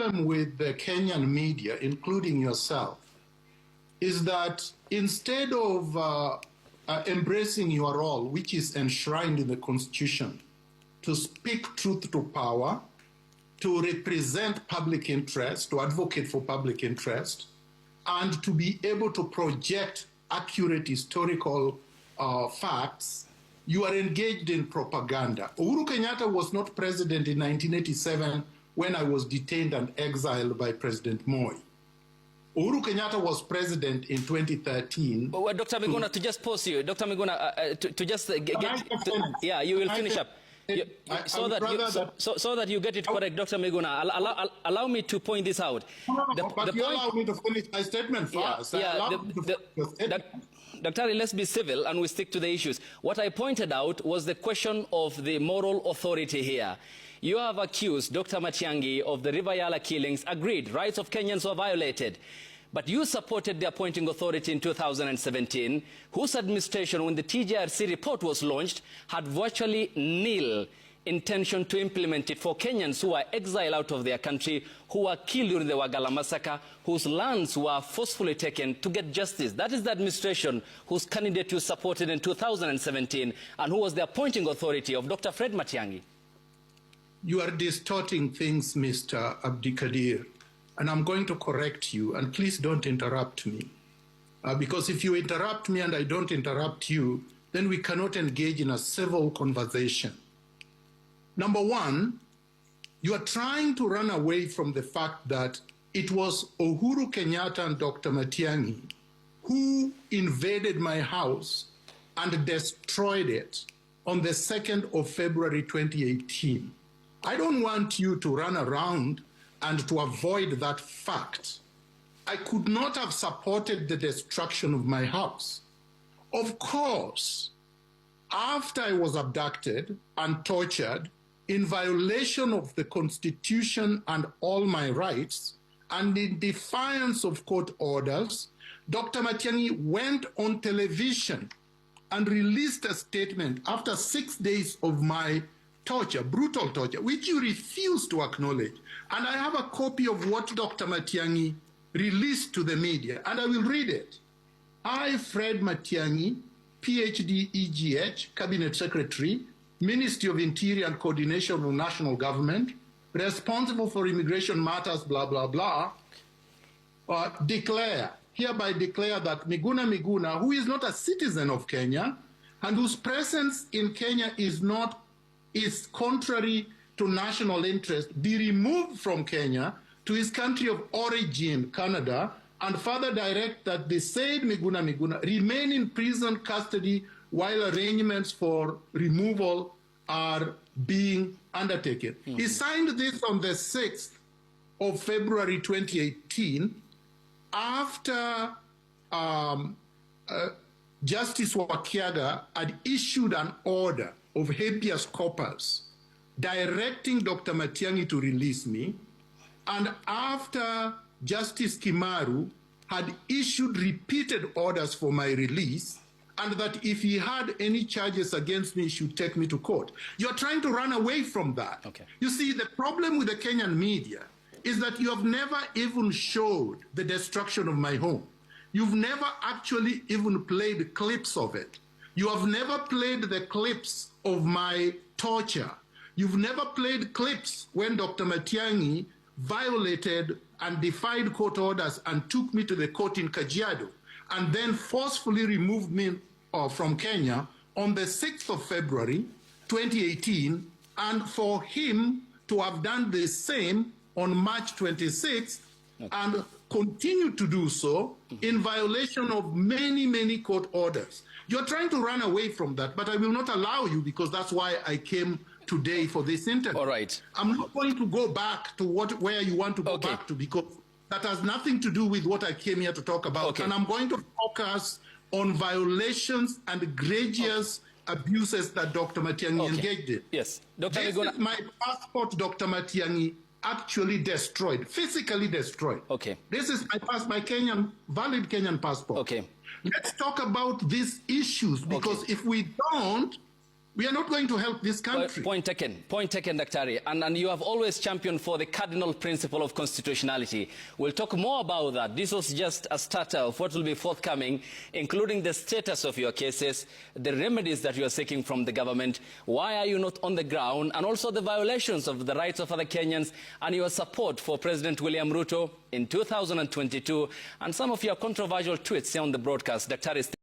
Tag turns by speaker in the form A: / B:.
A: problem with the Kenyan media, including yourself, is that instead of embracing your role, which is enshrined in the Constitution, to speak truth to power, to represent public interest, to advocate for public interest, and to be able to project accurate historical facts, you are engaged in propaganda. Uhuru Kenyatta was not president in 1987 when I was detained and exiled by President Moi. Uhuru Kenyatta was president in 2013.
B: Well, Dr. Miguna, to just pause you, Dr. Miguna, to just yeah, you will finish up. So that you get it correct, Dr. Miguna, allow me to point this out.
A: But you allow me to finish my statement first.
B: Dr. Let's be civil and we stick to the issues. What I pointed out was the question of the moral authority here. You have accused Dr. Matiang'i of the River Yala killings, agreed, rights of Kenyans were violated. But you supported the appointing authority in 2017, whose administration, when the TJRC report was launched, had virtually nil intention to implement it for Kenyans who were exiled out of their country, who were killed during the Wagala massacre, whose lands were forcefully taken to get justice. That is the administration whose candidate you supported in 2017 and who was the appointing authority of Dr. Fred Matiang'i.
A: You are distorting things, Mr. Abdikadir, and I'm going to correct you, and please don't interrupt me. Because if you interrupt me and I don't interrupt you, then we cannot engage in a civil conversation. Number one, you are trying to run away from the fact that it was Uhuru Kenyatta and Dr. Matiang'i who invaded my house and destroyed it on the 2nd of February 2018. I don't want you to run around and to avoid that fact. I could not have supported the destruction of my house. Of course, after I was abducted and tortured in violation of the Constitution and all my rights, and in defiance of court orders, Dr. Matiang'i went on television and released a statement after 6 days of my torture, brutal torture, which you refuse to acknowledge. And I have a copy of what Dr. Matiang'i released to the media, and I will read it. I, Fred Matiang'i, PhD EGH, Cabinet Secretary, Ministry of Interior and Coordination of National Government, responsible for immigration matters, blah, blah, blah, hereby declare that Miguna, who is not a citizen of Kenya, and whose presence in Kenya is contrary to national interest, be removed from Kenya to his country of origin, Canada, and further direct that the said Miguna remain in prison custody while arrangements for removal are being undertaken. He signed this on the 6th of February 2018 after Justice Wakiaga had issued an order of habeas corpus directing Dr. Matiang'i to release me, and after Justice Kimaru had issued repeated orders for my release, and that if he had any charges against me, he should take me to court. You're trying to run away from that.
B: Okay.
A: You see, the problem with the Kenyan media is that you have never even showed the destruction of my home. You've never actually even played clips of it. You have never played the clips of my torture. You've never played clips when Dr. Matiang'i violated and defied court orders and took me to the court in Kajiado and then forcefully removed me from Kenya on the 6th of February 2018, and for him to have done the same on March 26th and continue to do so in violation of many, many court orders. You're trying to run away from that, but I will not allow you, because that's why I came today for this interview.
B: All right.
A: I'm not going to go back to where you want to go back to, because that has nothing to do with what I came here to talk about.
B: Okay.
A: And I'm going to focus on violations and egregious abuses that Dr. Matiang'i engaged in.
B: Yes. Dr.
A: This
B: Miguna,
A: is my passport, Dr. Matiang'i actually destroyed, physically destroyed.
B: Okay.
A: This is my Kenyan, valid Kenyan passport.
B: Okay.
A: Let's talk about these issues, because if we don't, we are not going to help this country.
B: Point taken, Daktari. And you have always championed for the cardinal principle of constitutionality. We'll talk more about that. This was just a starter of what will be forthcoming, including the status of your cases, the remedies that you are seeking from the government, why are you not on the ground, and also the violations of the rights of other Kenyans, and your support for President William Ruto in 2022, and some of your controversial tweets here on the broadcast. Daktari.